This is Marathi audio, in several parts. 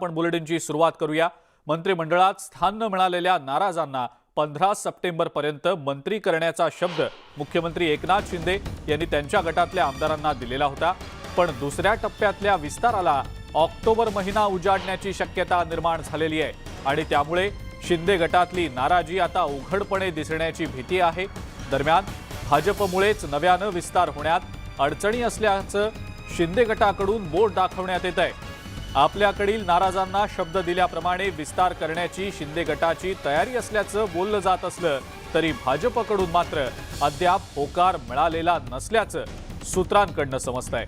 आपण बुलेटिनची सुरुवात करूया। मंत्रिमंडळात स्थान न मिळालेल्या नाराजांना 15 सप्टेंबरपर्यंत मंत्री करण्याचा शब्द मुख्यमंत्री एकनाथ शिंदे यांनी त्यांच्या गटातल्या आमदारांना दिलेला होता। पण दुसऱ्या टप्प्यातल्या विस्ताराला ऑक्टोबर महिना उजाडण्याची शक्यता निर्माण झालेली आहे आणि त्यामुळे शिंदे गटातली नाराजी आता उघडपणे दिसण्याची भीती आहे। दरम्यान भाजपमुळेच नव्याने विस्तार होण्यात अडचणी असल्याचं शिंदे गटाकडून बोट दाखवण्यात येत आहे। आपल्याकडील नाराजांना शब्द दिल्याप्रमाणे विस्तार करण्याची शिंदे गटाची तयारी असल्याचं बोललं जात असलं तरी भाजपकडून मात्र अद्याप होकार मिळालेला नसल्याचं सूत्रांकडून समजतंय।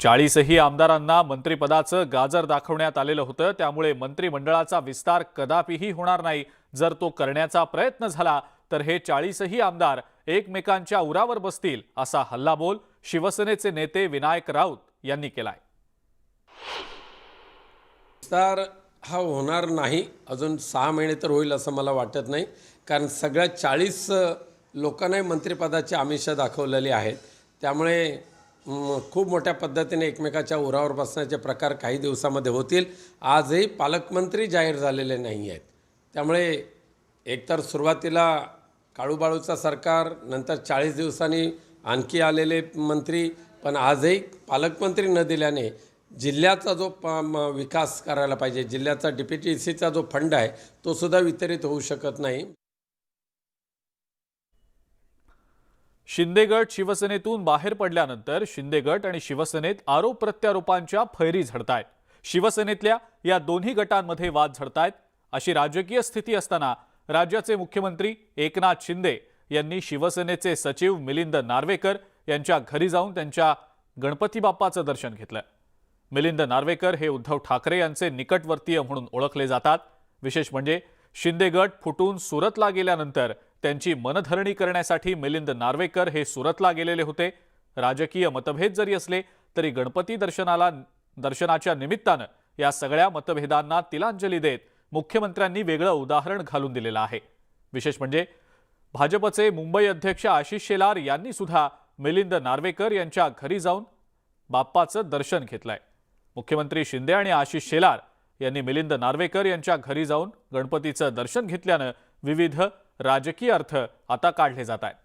चाळीसही आमदारांना मंत्रिपदाचं गाजर दाखवण्यात आलेलं होतं, त्यामुळे मंत्रिमंडळाचा विस्तार कदापिही होणार नाही। जर तो करण्याचा प्रयत्न झाला तर हे 40ही आमदार एकमेकांच्या उरावर बसतील असा हल्लाबोल शिवसेनेचे नेते विनायक राऊत यांनी केलाय। विस्तार हा होणार नाही, अजून 6 महिने तर होईल असं मला वाटत नाही, कारण सगळ्या 40 लोकांना मंत्रिपदाची आमिषं दाखवलेली आहेत। त्यामुळे खूप मोठ्या पद्धतीने एकमेकाच्या उरावर बसण्याचे प्रकार काही दिवसामध्ये होतील। आजही पालकमंत्री जाहीर झालेले नाही आहेत। त्यामुळे एकतर सुरुवातीला काळूबाळूचा सरकार, नंतर 40 दिवसांनी आणखी आलेले मंत्री, पण आजही पालकमंत्री न दिल्याने जिल्ह्याचा जो विकास करायला पाहिजे, जिल्ह्याचा DPTCचा जो फंड आहे तो सुद्धा वितरित होऊ शकत नाही। शिंदे गट शिवसेनेतून बाहेर पडल्यानंतर शिंदे गट आणि शिवसेनेत आरोप प्रत्यारोपांच्या फैरी झडतायत। शिवसेनेतल्या या दोन्ही गटांमध्ये वाद झडतायत। अशी राजकीय स्थिती असताना राज्याचे मुख्यमंत्री एकनाथ शिंदे यांनी शिवसेनेचे सचिव मिलिंद नार्वेकर यांच्या घरी जाऊन त्यांच्या गणपती बाप्पाचं दर्शन घेतलं। मिलिंद नार्वेकर हे उद्धव ठाकरे यांचे निकटवर्तीय म्हणून ओळखले जातात। विशेष म्हणजे शिंदे गट फुटून सुरतला गेल्यानंतर त्यांची मनधरणी करण्यासाठी मिलिंद नार्वेकर हे सुरतला गेलेले होते। राजकीय मतभेद जरी असले तरी गणपती दर्शनाच्या निमित्तानं या सगळ्या मतभेदांना तिलांजली देत मुख्यमंत्र्यांनी वेगळं उदाहरण घालून दिलेलं आहे। विशेष म्हणजे भाजपचे मुंबई अध्यक्ष आशिष शेलार यांनी सुद्धा मिलिंद नार्वेकर यांच्या घरी जाऊन बाप्पाचं दर्शन घेतलंय। मुख्यमंत्री शिंदे आणि आशिष शेलार यांनी मिलिंद नार्वेकर यांच्या घरी जाऊन गणपतीचं दर्शन घेतल्यानं विविध राजकीय अर्थ आता काढले जात आहेत।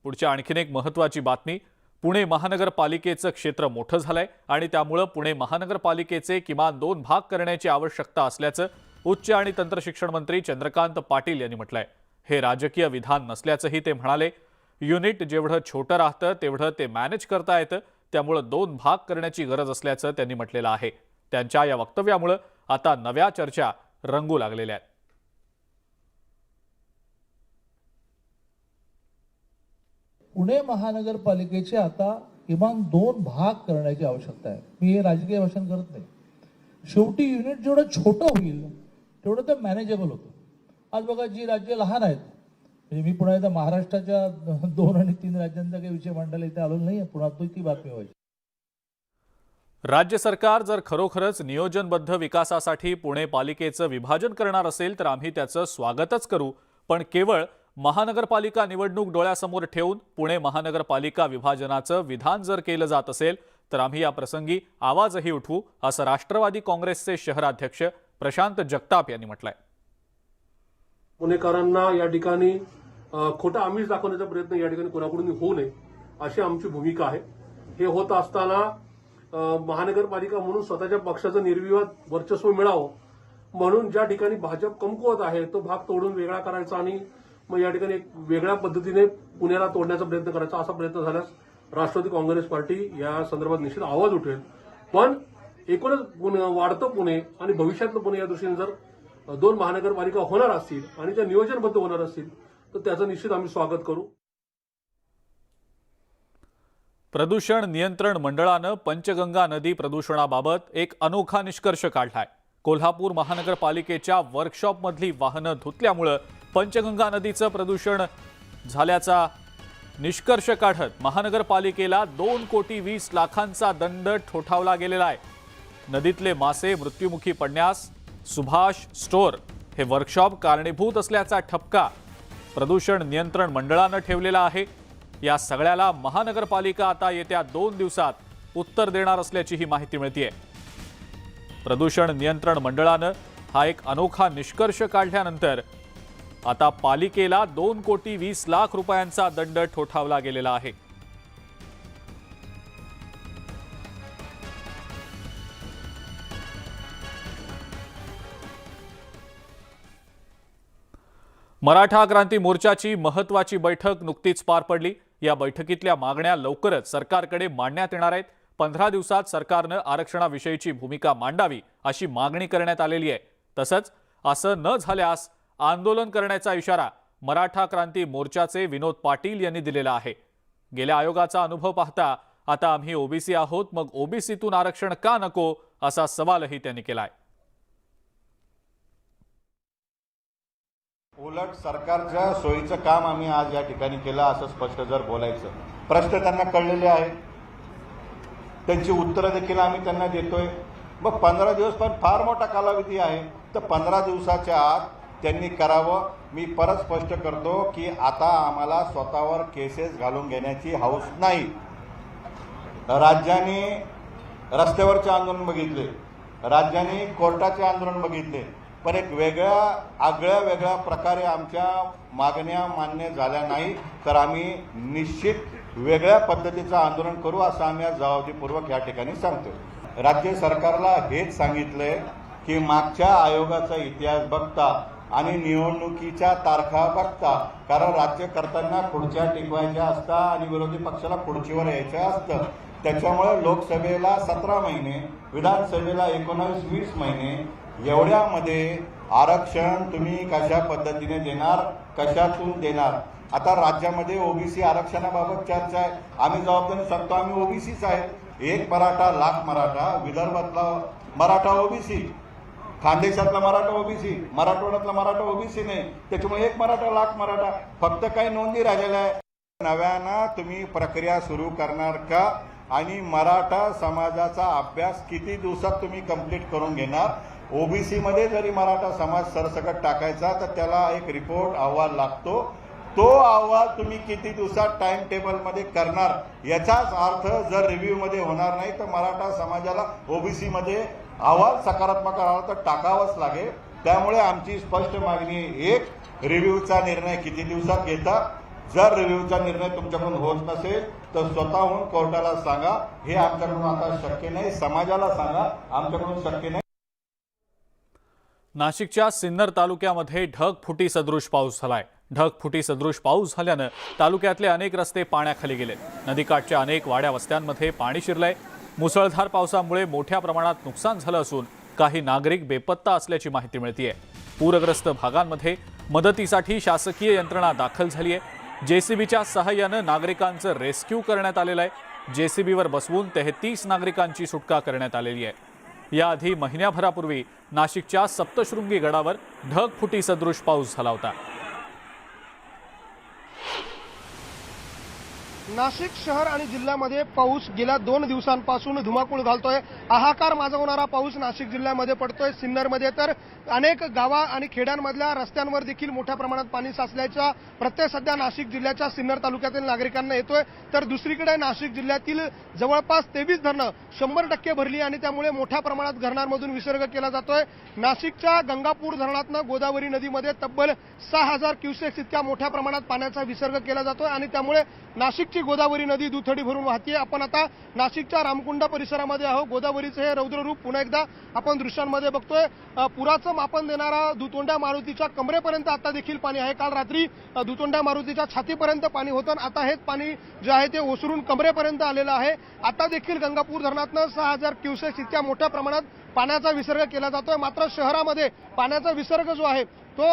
पुढच्या आणखीन एक महत्त्वाची बातमी, पुणे महानगरपालिकेचं क्षेत्र मोठं झालंय आणि त्यामुळे पुणे महानगरपालिकेचे किमान 2 भाग करण्याची आवश्यकता असल्याचं उच्च आणि तंत्रशिक्षण मंत्री चंद्रकांत पाटील यांनी म्हटलंय। हे राजकीय विधान नसल्याचंही ते म्हणाले। युनिट जेवढं छोटं राहतं तेवढं ते मॅनेज करता येतं, त्यामुळे 2 भाग करण्याची गरज असल्याचं त्यांनी म्हटलेलं आहे। त्यांच्या या वक्तव्यामुळे आता नव्या चर्चा रंगू लागलेल्या आहेत। पुणे महानगरपालिकेचे आता किमान 2 भाग करण्याची आवश्यकता आहे। मी हे राजकीय भाषण करत नाही। शेवटी युनिट जेवढं छोटं होईल तेवढं ते मॅनेजेबल होतं। आज बघा, जी राज्य लहान आहेत, म्हणजे मी पुन्हा एकदा महाराष्ट्राच्या 2 आणि 3 राज्यांचा काही विषय मांडायला इथे आलो नाही, पुन्हा तो ती बातमी व्हायची। राज्य सरकार जर खरोखरच नियोजनबद्ध विकासासाठी पुणे पालिकेचं विभाजन करणार असेल तर आम्ही त्याचं स्वागतच करू, पण केवळ महानगरपालिका निवडणूक डोळ्यासमोर ठेवून पुणे महानगरपालिका विभाजनाचं विधान जर केलं जात असेल तर आम्ही या प्रसंगी आवाजही उठवू, असं राष्ट्रवादी काँग्रेसचे शहराध्यक्ष प्रशांत जगताप यांनी म्हटलंय। पुणेकरांना या ठिकाणी खोटा आमिष दाखवण्याचा प्रयत्न या ठिकाणी कोणाकडून होऊ नये अशी आमची भूमिका आहे। हे होत असताना महानगरपालिका म्हणून स्वतःच्या पक्षाचं निर्विवाद वर्चस्व मिळावं म्हणून ज्या ठिकाणी भाजप कमकुवत आहे तो भाग तोडून वेगळा करायचा आणि मग या ठिकाणी एक वेगळ्या पद्धतीने पुण्याला तोडण्याचा प्रयत्न करायचा, असा प्रयत्न झाल्यास राष्ट्रवादी काँग्रेस पार्टी या संदर्भात निश्चित आवाज उठवेल। पण एकूणच वाढतं पुणे आणि भविष्यातलं पुणे या दृष्टीने जर 2 महानगरपालिका होणार असतील आणि त्या नियोजनबद्ध होणार असतील तर त्याचं निश्चित आम्ही स्वागत करू। प्रदूषण नियंत्रण मंडळानं पंचगंगा नदी प्रदूषणाबाबत एक अनोखा निष्कर्ष काढलाय। कोल्हापूर महानगरपालिकेच्या वर्कशॉपमधली वाहनं धुतल्यामुळे पंचगंगा नदीचं प्रदूषण झाल्याचा निष्कर्ष काढत महानगरपालिकेला 2,20,00,000चा दंड ठोठावला गेलेला आहे। नदीतले मासे मृत्युमुखी पडण्यास सुभाष स्टोअर हे वर्कशॉप कारणीभूत असल्याचा ठपका प्रदूषण नियंत्रण मंडळानं ठेवलेला आहे। या सगळ्याला महानगरपालिका आता येत्या 2 दिवसात उत्तर देणार असल्याची ही माहिती मिळतेय। प्रदूषण नियंत्रण मंडळानं हा एक अनोखा निष्कर्ष काढल्यानंतर आता पालिकेला 2,20,00,000 रुपयांचा दंड ठोठावला गेलेला आहे। मराठा क्रांती मोर्चाची महत्त्वाची बैठक नुकतीच पार पडली। या बैठकीतल्या मागण्या लवकरच सरकारकडे मांडण्यात येणार आहेत। 15 दिवसात सरकारनं आरक्षणाविषयीची भूमिका मांडावी अशी मागणी करण्यात आलेली आहे। तसंच असं न झाल्यास आंदोलन करण्याचा इशारा मराठा क्रांती मोर्चाचे विनोद पाटील यांनी दिलेला आहे। गेल्या आयोगाचा अनुभव पाहता आता आम्ही ओबीसी आहोत, मग ओबीसीतून आरक्षण का नको असा सवालही त्यांनी केलाय। उलट सरकारच्या सोयीचं काम आम्ही आज या ठिकाणी केलं असं स्पष्ट जर बोलायचं, प्रश्न त्यांना कळलेले आहेत, त्यांची उत्तरं देखील आम्ही त्यांना देतोय। मग 15 दिवस पण फार मोठा कालावधी आहे, तर 15 दिवसाच्या आत त्यांनी करावं। मी परत स्पष्ट करतो की आता आम्हाला स्वतःवर केसेस घालून घेण्याची हौस नाही। राज्याने रस्त्यावरचे आंदोलन बघितले, राज्याने कोर्टाचे आंदोलन बघितले, पण एक वेगळ्या प्रकारे आमच्या मागण्या मान्य झाल्या नाही तर आम्ही निश्चित वेगळ्या पद्धतीचं आंदोलन करू असं आम्ही आज जबाबदारीपूर्वक या ठिकाणी सांगतो। राज्य सरकारला हेच सांगितलंय की मागच्या आयोगाचा इतिहास बघता आणि निवडणुकीच्या तारखा बघता, कारण राज्यकर्त्यांना खुर्च्या टिकवायच्या असतात आणि विरोधी पक्षाला खुर्चीवर यायचं असतं, त्याच्यामुळे लोकसभेला 17 महिने, विधानसभेला 19-20 महिने, एवढ्यामध्ये आरक्षण तुम्ही कशा पद्धतीने देणार, कशातून देणार। आता राज्यामध्ये ओबीसी आरक्षणाबाबत चर्चा आहे, आम्ही जबाबदारी सांगतो आम्ही ओबीसीच आहे। 1 मराठा लाख मराठा, विदर्भातला मराठा ओबीसी, खानदेशातला मराठा ओबीसी, मराठवाड्यातला मराठा ओबीसी नाही, त्याच्यामुळे 1 मराठा लाख मराठा, फक्त काही नोंदी राहिलेल्या आहे। नव्यानं तुम्ही प्रक्रिया सुरू करणार का आणि मराठा समाजाचा अभ्यास किती दिवसात तुम्ही कंप्लीट करून घेणार? ओबीसी मध्ये जरी मराठा समाज सरसकट टाकायचा तर त्याला एक रिपोर्ट अहवाल लागतो, तो अहवाल तुम्ही किती दिवसात टाइम टेबल मध्ये करणार? याचाच अर्थ जर रिव्ह्यू मध्ये होणार नाही तर मराठा समाजाला ओबीसी मध्ये अहवाल सकारात्मक आला तर टाकावाच लागेल। त्यामुळे आमची स्पष्ट मागणी आहे, एक रिव्ह्यूचा निर्णय किती दिवसात घेता, जर रिव्ह्यूचा निर्णय तुमच्याकडून होत नसेल तर स्वतःहून कोर्टाला सांगा, हे आमच्याकडून आता शक्य नाही, समाजाला सांगा आमच्याकडून शक्य नाही। नाशिकच्या सिन्नर तालुक्यामध्ये ढगफुटी सदृश पाऊस झालाय। ढगफुटी सदृश पाऊस झाल्यानं तालुक्यातले अनेक रस्ते पाण्याखाली गेले। नदीकाठच्या अनेक वाड्या वस्त्यांमध्ये पाणी शिरलंय। मुसळधार पावसामुळे मोठ्या प्रमाणात नुकसान झालं असून काही नागरिक बेपत्ता असल्याची माहिती मिळतेय। पूरग्रस्त भागांमध्ये मदतीसाठी शासकीय यंत्रणा दाखल झाली आहे। जेसीबीच्या सहाय्यानं नागरिकांचं रेस्क्यू करण्यात आलेलं आहे। जेसीबीवर बसवून 33 नागरिकांची सुटका करण्यात आलेली आहे। याआधी महिन्याभरापूर्वी नाशिकच्या सप्तशृंगी गडावर ढगफुटी सदृश पाऊस झाला होता। नाशिक शहर आणि जिल्ह्यामध्ये पाऊस गेल्या 2 दिवसांपासून धुमाकूळ घालतोय। हाहाकार माजवणारा पाऊस नाशिक जिल्ह्यामध्ये पडतोय। सिन्नरमध्ये तर अनेक गावा आणि खेड्यांमधल्या रस्त्यांवर देखील मोठ्या प्रमाणात पाणी साचल्याचा प्रत्यय सध्या नाशिक जिल्ह्याच्या सिन्नर तालुक्यातील नागरिकांना येतोय। तर दुसरीकडे नाशिक जिल्ह्यातील जवळपास 23 धरणं 100% भरली आणि त्यामुळे मोठ्या प्रमाणात धरणांमधून विसर्ग केला जातोय। नाशिकच्या गंगापूर धरणातनं गोदावरी नदीमध्ये तब्बल 6000 क्युसेक्स इतक्या मोठ्या प्रमाणात पाण्याचा विसर्ग केला जातोय आणि त्यामुळे नाशिकची गोदावरी नदी दुथडी भरून वाहतीये। आपण आता नाशिकच्या रामकुंड परिसरामध्ये आहोत। गोदावरीचे हे रौद्र रूप पुन्हा एकदा आपण दृश्यांमध्ये बघतोय। पुराचं मापन देणारा दुतोंड्या मारुतीच्या कमरेपर्यंत आता देखील पाणी आहे। काल रात्री दुतोंड्या मारुतीच्या छातीपर्यंत पाणी होतं, आता हेच पाणी जे आहे ते ओसरून कमरेपर्यंत आलेलं आहे। आता देखील गंगापूर धरणातनं 6000 क्युसेक्स इतक्या मोठ्या प्रमाणात पाण्याचा विसर्ग केला जातोय। मात्र शहरामध्ये पाण्याचा विसर्ग जो आहे तो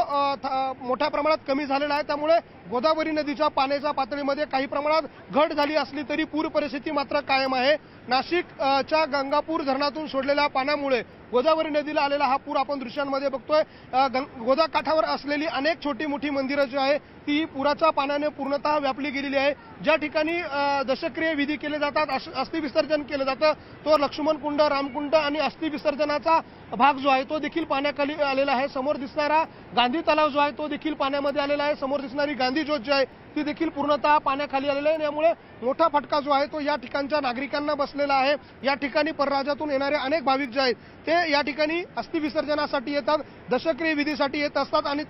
मोठ्या प्रमाणात कमी झालेला आहे। त्यामुळे गोदावरी नदीच्या पाण्याच्या पातळीमध्ये काही प्रमाणात घट झाली असली तरी पूर परिस्थिती मात्र कायम आहे। नाशिकच्या गंगापूर धरणातून सोडलेल्या पाण्यामुळे गोदावरी नदीला आलेला हा पूर आपण दृश्यांमध्ये बघतोय। गोदा काठावर असलेली अनेक छोटी मोठी मंदिरं जी आहे ती पुराच्या पाण्याने पूर्णतः व्यापली गेलेली आहे। ज्या ठिकाणी दशक्रिय विधी केले जातात, अस्थि विसर्जन केलं जातं, तो लक्ष्मण कुंड, रामकुंड आणि अस्थि विसर्जनाचा भाग जो आहे तो देखील पाण्याखाली आलेला आहे। समोर दिसणारा गांधी तलाव जो आहे तो देखील पाण्यामध्ये आलेला आहे। समोर दिसणारी गांधी ज्योत जी आहे ती देखील पूर्णतः पाण्याखाली आलेली आहे। यामुळे मोठा फटका जो आहे तो या ठिकाणच्या नागरिकांना बसलेला आहे। या ठिकाणी परराज्यातून येणारे अनेक भाविक जे आहेत ते या ठिकाणी अस्थि विसर्जनासाठी येतात, दशक्रिय विधीसाठी येत असतात आणि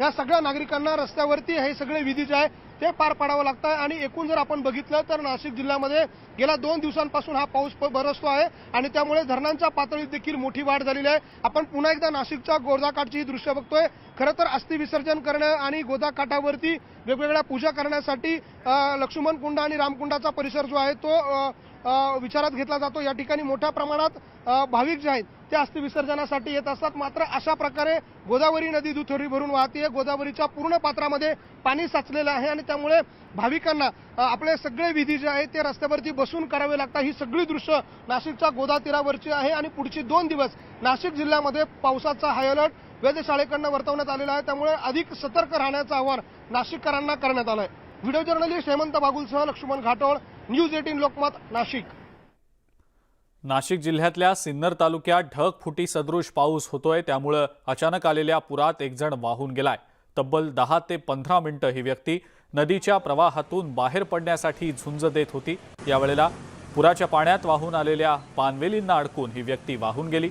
या सगळ्या नागरिकांना रस्त्यावरती हे सगळे विधी जे आहे ते पार पाडावं लागतं। आणि एकूण जर आपण बघितलं तर नाशिक जिल्ह्यामध्ये गेल्या 2 दिवसांपासून हा पाऊस बरसतो आहे आणि त्यामुळे धरणांच्या पातळीत देखील मोठी वाढ झालेली आहे। आपण पुन्हा एकदा नाशिकच्या गोदाकाठची दृश्य बघतोय। खरं तर अस्थि विसर्जन करणं आणि गोदाकाठावरती वेगवेगळ्या पूजा करण्यासाठी लक्ष्मण कुंड आणि रामकुंडाचा परिसर जो आहे तो विचारात घेतला जातो। या ठिकाणी मोठ्या प्रमाणात भाविक जे आहेत ते अस्थि विसर्जनासाठी येत असतात। मात्र अशा प्रकारे गोदावरी नदी दुथडी भरून वाहते, गोदावरीच्या पूर्ण पात्रामध्ये पाणी साचलेलं आहे आणि त्यामुळे भाविकांना आपले सगळे विधी जे आहेत ते रस्त्यावरती बसून करावे लागतात। ही सगळी दृश्य नाशिकच्या गोदा तीरावरची आहे आणि पुढची 2 दिवस नाशिक जिल्ह्यामध्ये पावसाचा हाय अलर्ट वेधशाळेकडून वर्तवण्यात आलेला आहे। त्यामुळे अधिक सतर्क राहण्याचं आवाहन नाशिककरांना करण्यात आलं आहे। व्हिडिओ जर्नलिस्ट हेमंत बागुलसह लक्ष्मण घाटोळ, न्यूज 18 लोकमत, नाशिक। नाशिक जिल्ह्यातल्या सिन्नर तालुक्यात ढगफुटी सदृश पाऊस होतोय, त्यामुळे अचानक आलेल्या पुरात एक जण वाहून गेलाय। तब्बल 10 ते 15 मिनिटं ही व्यक्ती नदीच्या प्रवाहातून बाहेर पडण्यासाठी झुंज देत होती। यावेळेला पुराच्या पाण्यात वाहून आलेल्या पानवेलींना अडकून ही व्यक्ती वाहून गेली।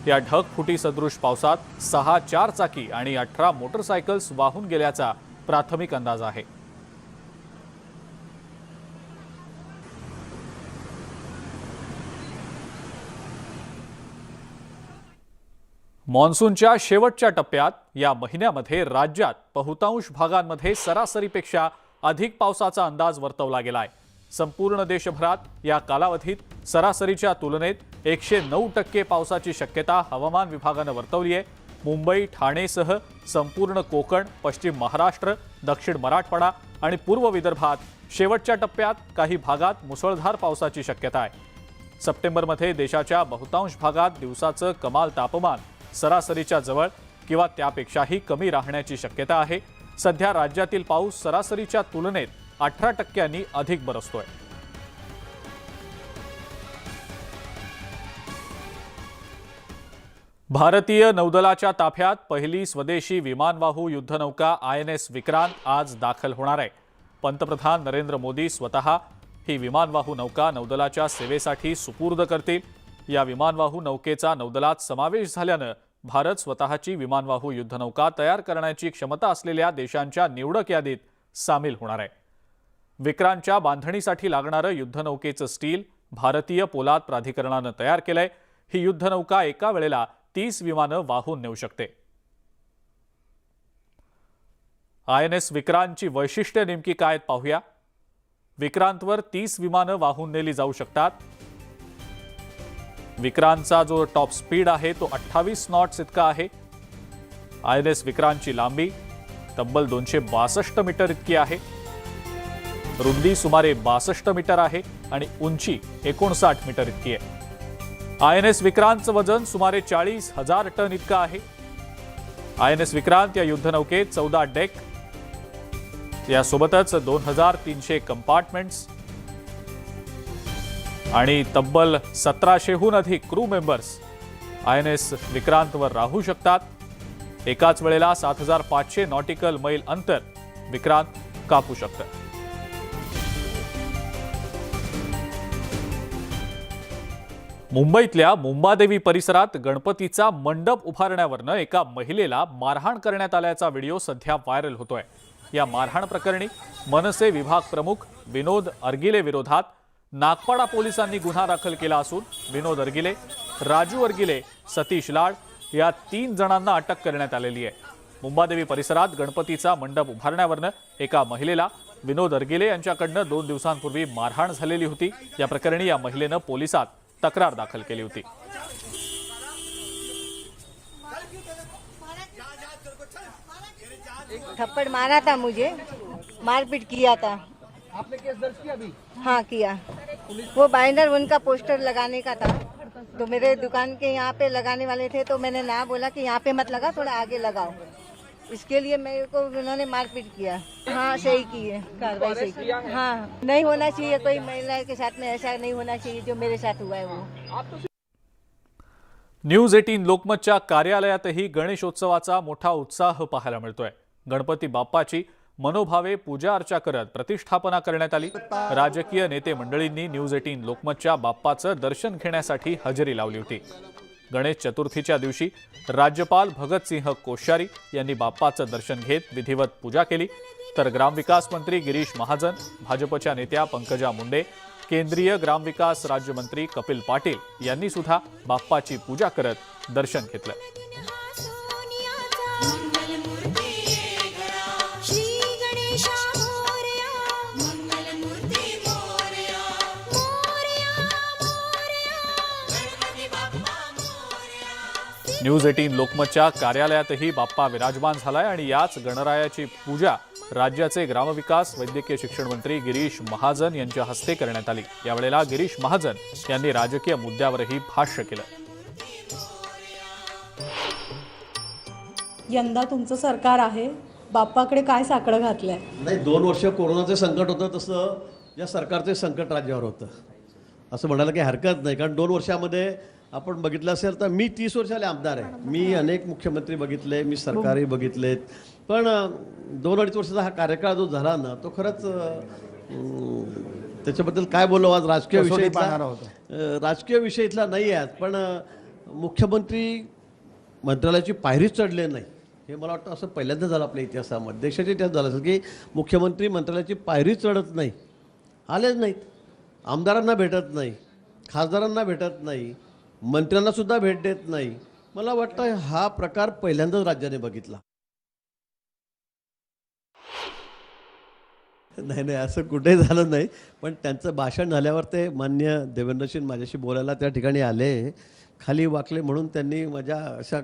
या ढगफुटी सदृश पावसात 6 4-चाकी आणि 18 मोटरसायकल्स वाहून गेल्याचा प्राथमिक अंदाज आहे। मॉन्सूनच्या शेवटच्या टप्प्यात या महिन्यामध्ये राज्यात बहुतांश भागांमध्ये सरासरीपेक्षा अधिक पावसाचा अंदाज वर्तवला गेलाय। संपूर्ण देशभरात या कालावधीत सरासरीच्या तुलनेत 109% पावसाची शक्यता हवामान विभागानं वर्तवली आहे। मुंबई, ठाणेसह संपूर्ण कोकण, पश्चिम महाराष्ट्र, दक्षिण मराठवाडा आणि पूर्व विदर्भात शेवटच्या टप्प्यात काही भागात मुसळधार पावसाची शक्यता आहे। सप्टेंबरमध्ये देशाच्या बहुतांश भागात दिवसाचं कमाल तापमान सरासरीच्या जवळ किंवा त्यापेक्षाही कमी राहण्याची शक्यता आहे। सध्या राज्यातील पाऊस सरासरीच्या तुलनेत 18% अधिक बरसतोय। भारतीय नौदलाच्या ताफ्यात पहिली स्वदेशी विमानवाहू युद्धनौका INS विक्रांत आज दाखल होणार आहे। पंतप्रधान नरेंद्र मोदी स्वतः ही विमानवाहू नौका नौदलाच्या सेवेसाठी सुपूर्द करतील। या विमानवाहू नौकेचा नौदलात समावेश झाल्यानं भारत स्वतःची विमानवाहू युद्धनौका तयार करण्याची क्षमता असलेल्या देशांच्या निवडक यादीत सामील होणार आहे। विक्रांतच्या बांधणीसाठी लागणारं युद्धनौकेचं स्टील भारतीय पोलाद प्राधिकरणानं तयार केलंय। ही युद्धनौका एका वेळेला 30 विमानं वाहून नेऊ शकते। INS विक्रांतची वैशिष्ट्ये नेमकी काय पाहूया। विक्रांतवर 30 विमानं वाहून नेली जाऊ शकतात। विक्रांतचा जो टॉप स्पीड आहे तो 28 नॉट्स इतका आहे। INS विक्रांतची लांबी तब्बल 262 मीटर इतकी आहे। रुंदी सुमारे 62 मीटर आहे आणि उंची 59 मीटर इतकी आहे। INS विक्रांतचं वजन सुमारे 40,000 टन इतकं आहे। INS विक्रांत या युद्धनौकेत 14 डेक, यासोबतच 2300 कंपार्टमेंट्स आणि तब्बल 1700हून अधिक क्रू मेंबर्स INS विक्रांतवर राहू शकतात। एकाच वेळेला 7500 नॉटिकल मैल अंतर विक्रांत कापू शकतं। मुंबईतल्या मुंबादेवी परिसरात गणपतीचा मंडप उभारण्यावरनं एका महिलेला मारहाण करण्यात आल्याचा व्हिडिओ सध्या व्हायरल होतोय। या मारहाण प्रकरणी मनसे विभाग प्रमुख विनोद अर्गिले विरोधात नागपाडा पोलिसांनी गुन्हा दाखल केला असून विनोद अर्गिले, राजू अर्गिले, सतीश लाड या 3 जणांना अटक करण्यात आलेली आहे। मुंबादेवी परिसरात गणपतीचा मंडप उभारण्यावरनं एका महिलेला विनोद अर्गिले यांच्याकडनं 2 दिवसांपूर्वी मारहाण झालेली होती। या प्रकरणी या महिलेनं पोलिसात तक्रार दाखल केली होती। थप्पड़ मारा था, मुझे मारपीट किया था। आपने केस दर्ज किया अभी? हाँ किया। वो बाइंडर उनका पोस्टर लगाने का था। तो मेरे दुकान के यहाँ पे लगाने वाले थे, तो मैंने ना बोला कि यहाँ पे मत लगा, थोड़ा आगे लगाओ। इसके लिए मेरे को उन्होंने मारपीट किया। हाँ, सही की है, कार्रवाई सही की। हाँ, नहीं होना चाहिए, कोई महिला के साथ में ऐसा नहीं होना चाहिए जो मेरे साथ हुआ है वो। न्यूज 18 लोकमतच्या कार्यालयातही गणेशोत्सवाचा मोठा उत्साह पाहायला मिळतोय। गणपती बाप्पाची मनोभावे पूजा अर्चा करत प्रतिष्ठापना करण्यात आली। राजकीय नेते मंडळींनी न्यूज 18 लोकमतच्या बाप्पाचं दर्शन घेण्यासाठी हजेरी लावली होती। गणेश चतुर्थीच्या दिवशी राज्यपाल भगतसिंह कोश्यारी यांनी बाप्पाचं दर्शन घेत विधिवत पूजा केली, तर ग्रामविकास मंत्री गिरीश महाजन, भाजपच्या नेत्या पंकजा मुंडे, केंद्रीय ग्रामविकास राज्यमंत्री कपिल पाटील यांनी सुद्धा बाप्पाची पूजा करत दर्शन घेतलं। न्यूज 18 लोकमतच्या कार्यालयातही बाप्पा विराजमान झालाय आणि याच गणरायाची पूजा राज्याचे ग्रामविकास वैद्यकीय शिक्षण मंत्री गिरीश महाजन यांच्या हस्ते करण्यात आली। यावेळेला गिरीश महाजन यांनी राजकीय मुद्द्यावरही भाष्य केलं। यंदा तुमचं सरकार आहे, बाप्पाकडे काय साकडं घातलंय? नाही, 2 वर्ष कोरोनाचं संकट होतं, तसं या सरकारचे संकट राज्यावर होतं असं म्हणायला काही हरकत नाही। कारण 2 वर्षामध्ये आपण बघितलं असेल तर मी 30 वर्षाले आमदार आहे, मी अनेक मुख्यमंत्री बघितले, मी सरकारही बघितलेत, पण 2-2.5 वर्षाचा हा कार्यकाळ जो झाला ना, तो खरंच त्याच्याबद्दल काय बोललो आज राजकीय विषय इथला नाही आहे, पण मुख्यमंत्री मंत्रालयाची पायरी चढले नाही हे मला वाटतं असं पहिल्यांदा झालं आपल्या इतिहासामध्ये, देशाच्या इतिहासात झालं असेल की मुख्यमंत्री मंत्रालयाची पायरी चढत नाही, आलेच नाहीत, आमदारांना भेटत नाही, खासदारांना भेटत नाही, मंत्र्यांना सुद्धा भेट देत नाही। मला वाटतं हा प्रकार पहिल्यांदाच राज्याने बघितला। नाही, असं कुठेही झालं नाही, पण त्यांचं भाषण झाल्यावर ते मान्य देवेंद्रजी माझ्याशी बोलायला त्या ठिकाणी आले, खाली वाकले म्हणून त्यांनी माझ्या अशा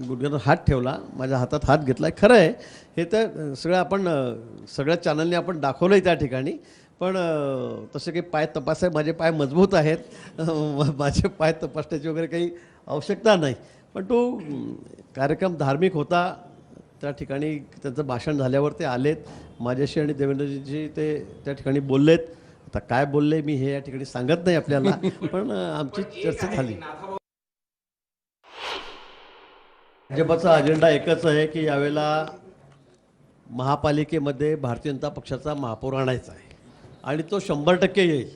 गुडघ्यावर हात ठेवला, माझ्या हातात हात घेतला। खरं आहे, हे तर सगळ्या चॅनलने आपण दाखवलं त्या ठिकाणी, पण तसे काही पाय तपासाय माझे पाय मजबूत आहेत, माझे पाय तपासण्याची वगैरे काही आवश्यकता नाही, पण तो कार्यक्रम धार्मिक होता। त्या ठिकाणी त्यांचं भाषण झाल्यावर ते आलेत माझ्याशी आणि देवेंद्रजींशी ते त्या ठिकाणी बोललेत। आता काय बोलले मी हे या ठिकाणी सांगत नाही आपल्याला, पण आमची चर्चा झाली। भाजपचा अजेंडा एकच आहे की यावेळेला महापालिकेमध्ये भारतीय जनता पक्षाचा महापौर आणायचा आहे आणि तो 100% येईल।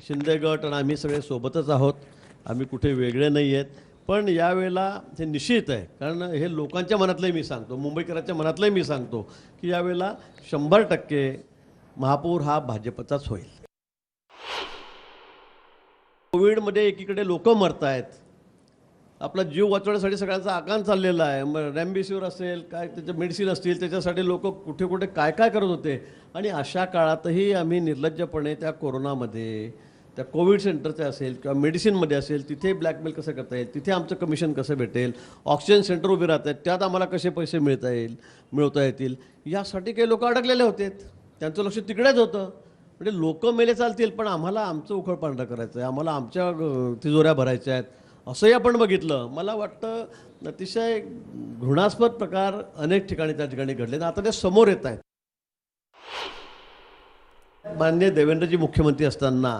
शिंदे गट आणि आम्ही सगळे सोबतच आहोत, आम्ही कुठे वेगळे नाही आहेत, पण यावेळेला हे निश्चित आहे, कारण हे लोकांच्या मनातलंही मी सांगतो, मुंबईकरांच्या मनातलंही मी सांगतो की यावेळेला 100% महापौर हा भाजपचाच होईल। कोविडमध्ये एकीकडे लोक मरत आहेत, आपला जीव वाचवण्यासाठी सगळ्यांचा आकांत चाललेला आहे, मग रेमडेसिवीर असेल काय त्याचे मेडिसिन असतील त्याच्यासाठी लोक कुठे कुठे काय काय करत होते, आणि अशा काळातही आम्ही निर्लज्जपणे त्या कोरोनामध्ये त्या कोविड सेंटरचे असेल किंवा मेडिसिनमध्ये असेल तिथे ब्लॅकमेल कसं करता येईल, तिथे आमचं कमिशन कसं भेटेल, ऑक्सिजन सेंटर उभे राहत आहेत त्यात आम्हाला कसे पैसे मिळवता येतील, यासाठी काही लोक अडकलेले होते, त्यांचं लक्ष तिकडेच होतं। म्हणजे लोक मेले चालतील, पण आम्हाला आमचं उखळ पांढरं करायचं आहे, आम्हाला आमच्या तिजोऱ्या भरायच्या आहेत, असंही आपण बघितलं। मला वाटतं अतिशय घृणास्पद प्रकार अनेक ठिकाणी त्या ठिकाणी घडले, आता ते समोर येत आहेत। माननीय देवेंद्रजी मुख्यमंत्री असताना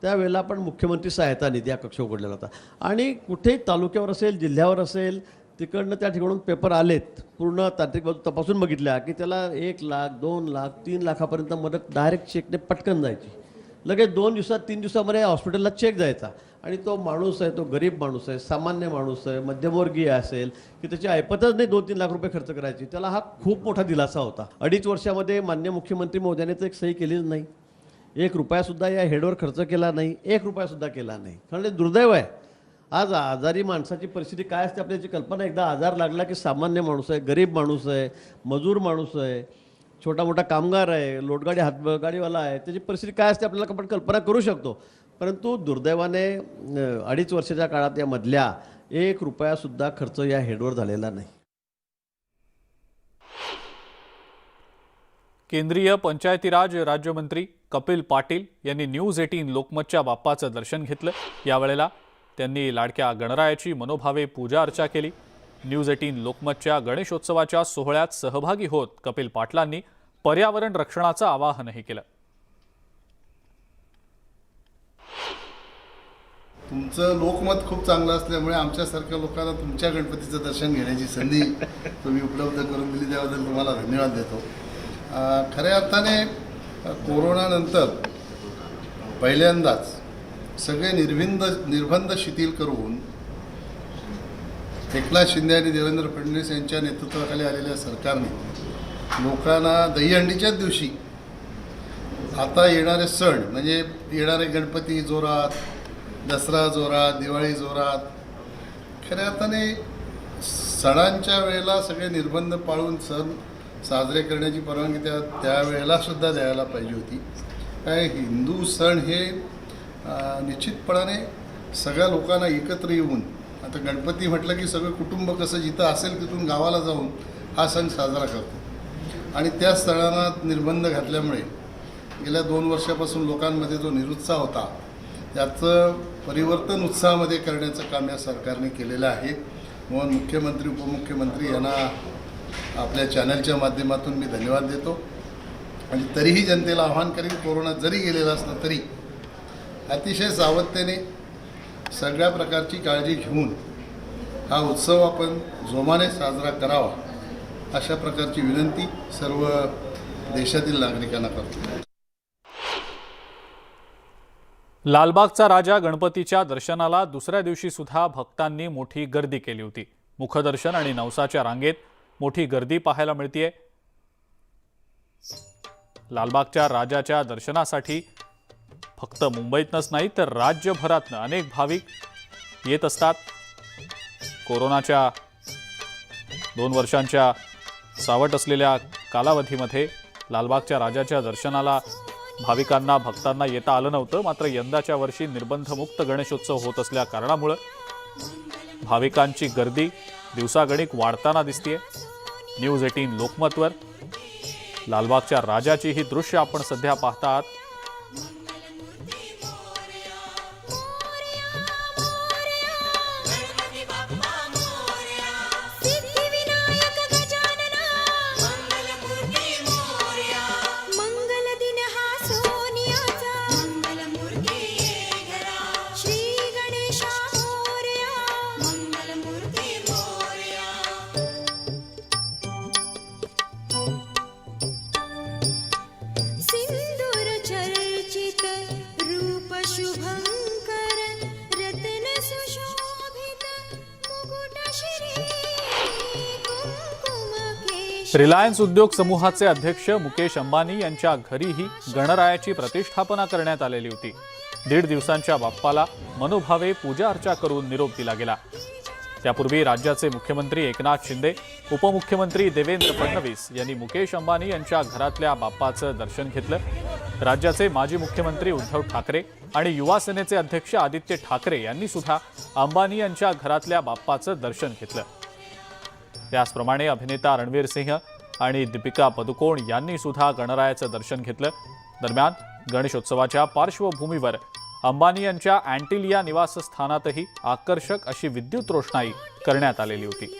त्यावेळेला आपण मुख्यमंत्री सहायता निधी हा कक्ष उघडलेला होता, आणि कुठेही तालुक्यावर असेल जिल्ह्यावर असेल तिकडनं त्या ठिकाणून पेपर आलेत, पूर्ण तांत्रिक बाजू तपासून बघितल्या की त्याला 1 लाख 2 लाख 3 लाखापर्यंत मदत डायरेक्ट चेकने पटकन जायची, लगेच 2 दिवसात 3 दिवसामध्ये हॉस्पिटलला चेक जायचा, आणि तो माणूस आहे तो गरीब माणूस आहे, सामान्य माणूस आहे, मध्यमवर्गीय असेल की त्याची ऐपतच नाही 2-3 लाख रुपये खर्च करायची, त्याला हा खूप मोठा दिलासा होता। 2.5 वर्षामध्ये मान्य मुख्यमंत्री महोदयाने तर एक सही केलीच नाही, 1 रुपयासुद्धा या हेडवर खर्च केला नाही, 1 रुपयासुद्धा केला नाही, कारण ते दुर्दैव आहे। आज आजारी माणसाची परिस्थिती काय असते आपल्याची कल्पना, एकदा आजार लागला की सामान्य माणूस आहे, गरीब माणूस आहे, मजूर माणूस आहे, छोटा मोठा कामगार आहे, लोटगाडी हातगाडीवाला आहे, त्याची परिस्थिती काय असते आपल्याला आपण कल्पना करू शकतो, परंतु दुर्दैवाने 2.5 वर्षाच्या काळात या मधल्या 1 रुपयासुद्धा खर्च या हेडवर झालेला नाही। केंद्रीय पंचायती राज राज्यमंत्री कपिल पाटील यांनी न्यूज 18 लोकमतच्या बाप्पाचं दर्शन घेतलं। यावेळेला त्यांनी लाडक्या गणरायाची मनोभावे पूजा अर्चा केली। न्यूज 18 लोकमतच्या गणेशोत्सवाच्या सोहळ्यात सहभागी होत कपिल पाटलांनी पर्यावरण रक्षणाचं आवाहनही केलं। तुमचं लोकमत खूप चांगलं असल्यामुळे आमच्यासारख्या लोकांना तुमच्या गणपतीचं दर्शन घेण्याची संधी तुम्ही उपलब्ध करून दिली, त्याबद्दल तुम्हाला धन्यवाद देतो। खऱ्या अर्थाने कोरोनानंतर पहिल्यांदाच सगळे निर्बंध शिथिल करून एकनाथ शिंदे आणि देवेंद्र फडणवीस यांच्या नेतृत्वाखाली आलेल्या सरकारने लोकांना दहीहंडीच्याच दिवशी आता येणारे सण म्हणजे येणारे गणपती जोरात, दसरा जोरात, दिवाळी जोरात, खऱ्या अर्थाने सणांच्या वेळेला सगळे निर्बंध पाळून सण साजरे करण्याची परवानगी त्यावेळेला सुद्धा द्यायला पाहिजे होती। काय हिंदू सण हे निश्चितपणाने सगळ्या लोकांना एकत्र येऊन, आता गणपती म्हटलं की सगळं कुटुंब कसं जिथं असेल तिथून गावाला जाऊन हा सण साजरा करतो आणि त्या सणांना निर्बंध घातल्यामुळे गेल्या 2 वर्षापासून लोकांमध्ये जो निरुत्साह होता त्याचं परिवर्तन उत्साहामध्ये करण्याचं काम या सरकारने केलेलं आहे। म्हणून मुख्यमंत्री उपमुख्यमंत्री यांना आपल्या चॅनलच्या माध्यमातून मी धन्यवाद देतो आणि तरीही जनतेला आवाहन करीन, कोरोना जरी गेलेला असला तरी अतिशय सावधतेने सगळ्या प्रकारची काळजी घेऊन हा उत्सव आपण जोमाने साजरा करावा, अशा प्रकारची विनंती सर्व देशातील नागरिकांना करतो। लालबागचा राजा गणपतीच्या दर्शनाला दुसऱ्या दिवशी सुद्धा भक्तांनी मोठी गर्दी केली होती। मुखदर्शन आणि नवसाच्या रांगेत मोठी गर्दी पाहायला मिळतेय। लालबागच्या राजाच्या दर्शनासाठी फक्त मुंबईतनंच नाही तर राज्यभरातनं अनेक भाविक येत असतात। कोरोनाच्या 2 वर्षांच्या सावट असलेल्या कालावधीमध्ये लालबागच्या राजाच्या दर्शनाला भाविकांना भक्तांना येता आलं नव्हतं, मात्र यंदाच्या वर्षी निर्बंधमुक्त गणेशोत्सव होत असल्या कारणामुळे भाविकांची गर्दी दिवसागणिक वाढताना दिसतेय। न्यूज 18 लोकमतवर लालबागच्या राजाची ही दृश्य आपण सध्या पाहता आहात। रिलायन्स उद्योग समूहाचे अध्यक्ष मुकेश अंबानी यांच्या घरीही गणरायाची प्रतिष्ठापना करण्यात आलेली होती। 1.5 दिवसांच्या बाप्पाला मनोभावे पूजा अर्चा करून निरोप दिला गेला। त्यापूर्वी राज्याचे मुख्यमंत्री एकनाथ शिंदे, उपमुख्यमंत्री देवेंद्र फडणवीस यांनी मुकेश अंबानी यांच्या घरातल्या बाप्पाचं दर्शन घेतलं। राज्याचे माजी मुख्यमंत्री उद्धव ठाकरे आणि युवा सेनेचे अध्यक्ष आदित्य ठाकरे यांनी सुद्धा अंबानी यांच्या घरातल्या बाप्पाचं दर्शन घेतलं। त्याचप्रमाणे अभिनेता रणवीर सिंह आणि दीपिका पदुकोण यांनी सुद्धा गणरायाचं दर्शन घेतलं। दरम्यान गणेशोत्सवाच्या पार्श्वभूमीवर अंबानी यांच्या अँटिलिया निवासस्थानातही आकर्षक अशी विद्युत रोषणाई करण्यात आलेली होती।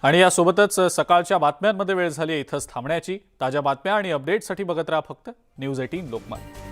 आणि यासोबतच सकाळच्या बातम्यांमध्ये वेळ झाली इथंच थांबण्याची। ताज्या बातम्या आणि अपडेट्ससाठी बघत राहा फक्त न्यूज 18 लोकमत।